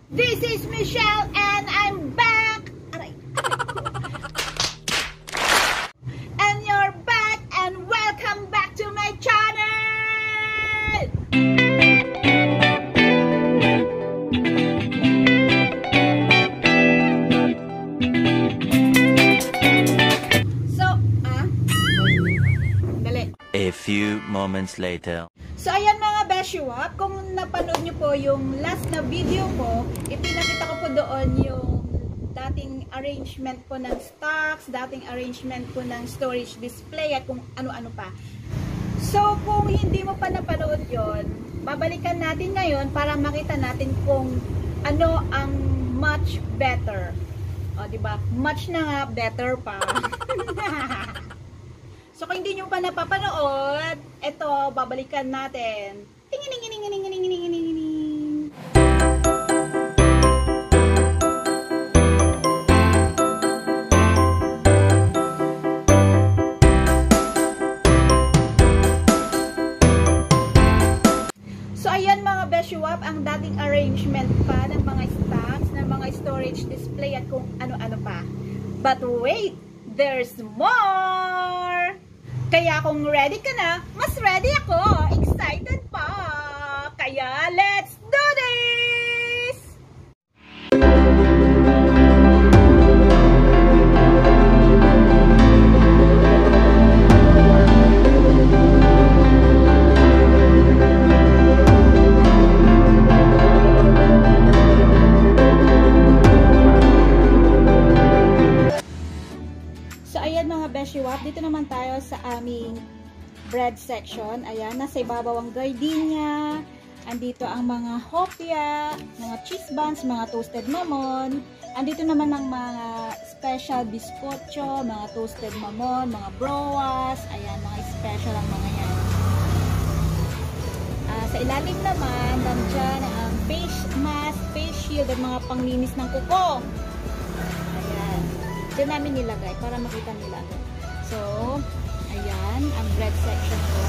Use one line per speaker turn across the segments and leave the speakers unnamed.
This is Michelle and I'm back! Aray. And you're back and welcome back to my channel!
A few moments later.
So ayan mga Beshiwap, kung napanood nyo po yung last na video ko, ipinakita ko po doon yung dating arrangement po ng stocks, dating arrangement po ng storage display at kung ano-ano pa. So kung hindi mo pa napanood yon, babalikan natin ngayon para makita natin kung ano ang much better. O diba? Much na nga better pa. So kung hindi nyo pa napapanood, ito, babalikan natin. Ting-ing-ing-ing-ing-ing-ing-ing-ing. So ayan mga Beshiwap, ang dating arrangement pa ng mga stocks, ng mga storage display at kung ano-ano pa. But wait, there's more! Kaya kung ready ka na, mas ready ako. Excited pa. Kaya let's do this! So ayan mga Beshiwap, dito naman tayo sa aming bread section. Ayan, nasa ibabaw ang gardenia. Andito ang mga hopia, mga cheese buns, mga toasted mamon. Andito naman ang mga special biscocho, mga toasted mamon, mga broas. Ayan, mga special ang mga yan. Sa ilalim naman, nandyan ang face mask, face shield, at mga panglinis ng kuko. Ayan. Diyan namin nilagay para makita nila. So, ayan, ang bread section ko.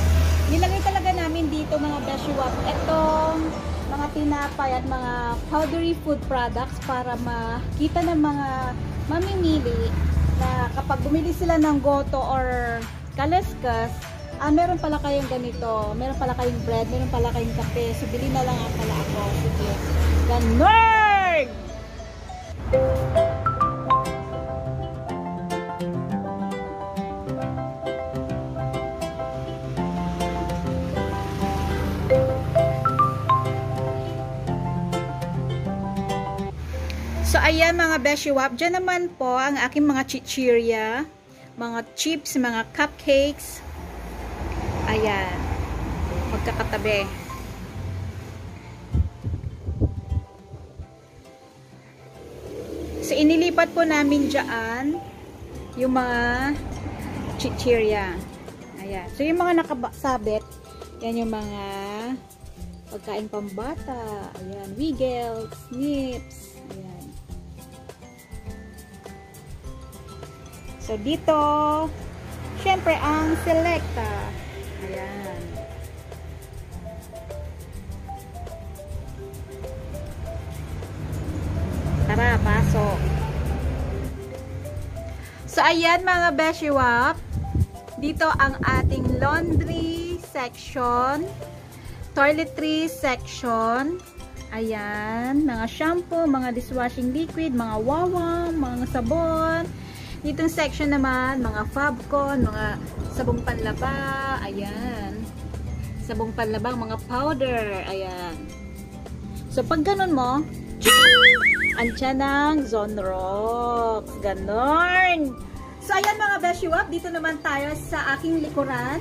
Nilagay talaga namin dito mga Beshiwap itong mga tinapay at mga powdery food products para makita ng mga mamimili na kapag bumili sila ng goto or kalaskas, meron pala kayong ganito, meron pala kayong bread, meron pala kayong kape, so bili na lang pala ako. Sige, ganon! So ayan mga Beshiwap, dyan naman po ang aking mga chichirya, mga chips, mga cupcakes. Ayan, magkakatabi. So inilipat po namin dyan yung mga chichirya. Ayan, so yung mga nakasabit, yan yung mga pagkain pambata. Ayan, Wiggles, Nips. Ayan. So, dito, syempre, ang Selecta. Ayan. Tara, pasok. So, ayan mga Beshiwap. Dito ang ating laundry section. Toiletries section. Ayan. Mga shampoo, mga dishwashing liquid, mga wawang, mga sabon. Ditong section naman, mga Fabcon, mga sabong panlaba, ayan. Sabong panlaba, mga powder, ayan. So, pag ganun mo, andyan ang Zonrox. Ganon! So, ayan mga Beshiwap, dito naman tayo sa aking likuran.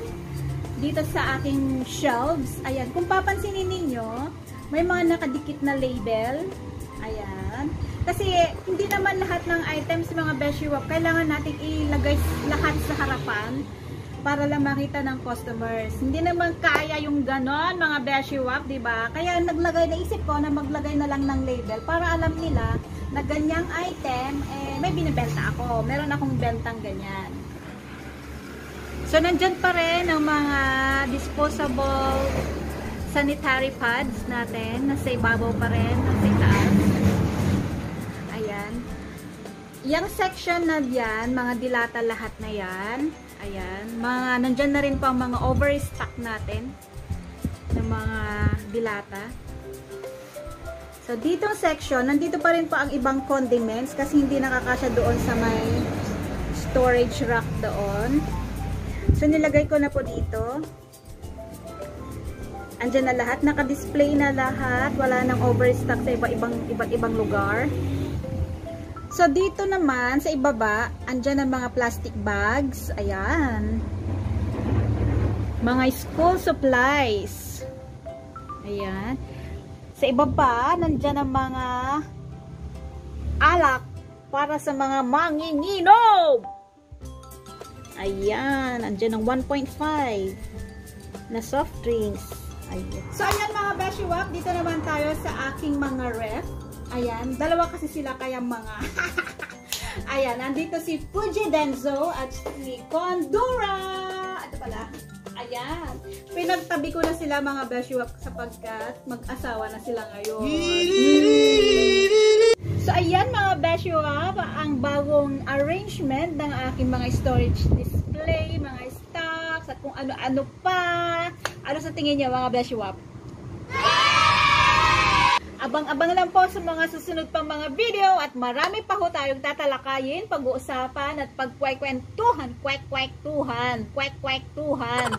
Dito sa aking shelves. Ayan, kung papansinin ninyo, may mga nakadikit na label. Ayan. Kasi hindi naman lahat ng items mga Beshiwap kailangan nating ilagay lahat sa harapan para lang makita ng customers. Hindi naman kaya yung ganon mga Beshiwap, di ba? Kaya naisip ko na maglagay na lang ng label para alam nila na ganyang item may binibenta ako. Meron akong bentang ganyan. So nandyan pa rin ang mga disposable sanitary pads natin. Nasa ibabaw pa rin, nasa itaas. Yung section na yan, mga dilata lahat na yan. Ayan. Nandyan na rin po ang mga overstock natin ng mga dilata. So, ditong section, nandito pa rin po ang ibang condiments kasi hindi nakakasya doon sa may storage rack doon. So, nilagay ko na po dito. Andyan na lahat. Naka-display na lahat. Wala nang overstock sa iba't ibang lugar. So, dito naman, sa ibaba, andyan ang mga plastic bags. Ayan. Mga school supplies. Ayan. Sa ibaba, nandyan ang mga alak para sa mga manginginom. Ayan. Andyan ang 1.5 na soft drinks. Ayan. So, ayan mga Beshiwap. Dito naman tayo sa aking mga ref. Ayan. Dalawa kasi sila kaya mga... Ayan. Nandito si Fuji Denzo at si Condura. Ito pala. Ayan. Pinagtabi ko na sila mga Beshiwap sapagkat mag-asawa na sila ngayon. So, ayan mga Beshiwap. Ang bagong arrangement ng aking mga storage display, mga stocks, at kung ano-ano pa. Ano sa tingin niyo mga Beshiwap? Abang-abang lang po sa mga susunod pang mga video at marami pa ho tayong tatalakayin, pag-uusapan at pagkwekwentuhan, kwek-kwektuhan.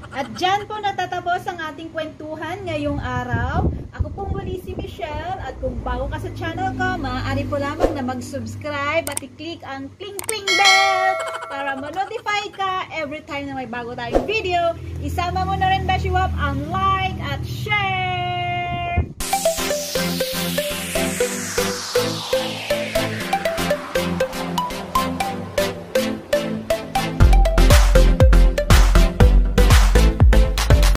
At dyan po natatapos ang ating kwentuhan ngayong araw. Ako pong muli si Michelle at kung bago ka sa channel ko, maaari po lamang na mag-subscribe at i-click ang cling-cling bell para ma-notify ka every time na may bago tayong video. Isama mo na rin Beshiwap ang like at share